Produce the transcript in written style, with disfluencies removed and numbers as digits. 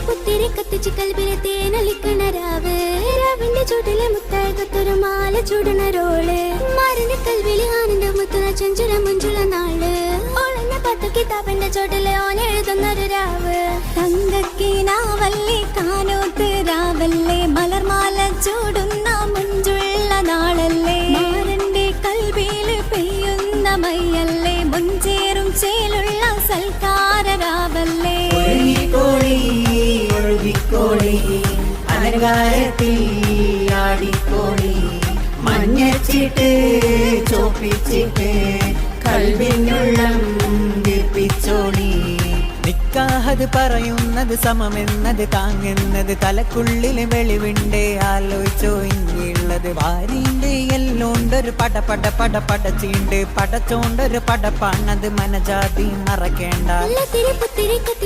പുത്തിരി കത്തിച്ച് കൽബിലെ തേനൊലിക്കണ രാവ് രാവിന്റെ ചൂട്ടിലെ മുത്തായകത്തൊരു മാല ചൂടണ റോള് മാറിന്റെ കൽവിലെ ആനന്ദ മുത്തുന്ന ചെഞ്ചുര മുഞ്ചുള്ള നാള് ഓളെന്നെ പത്ത് കിതാബിന്റെ ചോട്ടിലെ ഓനെഴുതുന്നൊരു രാവ് തങ്കക്കീനാവല്ലേ കാനോത്ത് രാവല്ലേ മലർമാല ചൂടുന്ന മുഞ്ചുള്ള നാളല്ലേ മാറിന്റെ കൽവില് പെയ്യുന്ന മയ്യല്ലേ മുഞ്ചേറും ചേലുള്ള സൽക്കാര രാവല്ലേ ഒഴുകിക്കോളി അലങ്കാരത്തിൽ ആടിക്കോളി മഞ്ഞച്ചിട്ട് ചോപ്പിച്ചിട്ട് കൽവിനുള്ളം ദീപിച്ചോളി നിക്കാഹത് പറയുന്നത് സമമെന്നത് താങ്ങുന്നത് തലക്കുള്ളിലെ വെളിവിണ്ട് ആലോചിച്ചോ ഇനിയുള്ളത് വാരിന്റെ എല്ലോണ്ടൊരു പടച്ചീണ്ട് പടച്ചോണ്ടൊരു പടപ്പാണത് മനജാതി മറക്കേണ്ട പുത്തിരി കത്തിച്ച്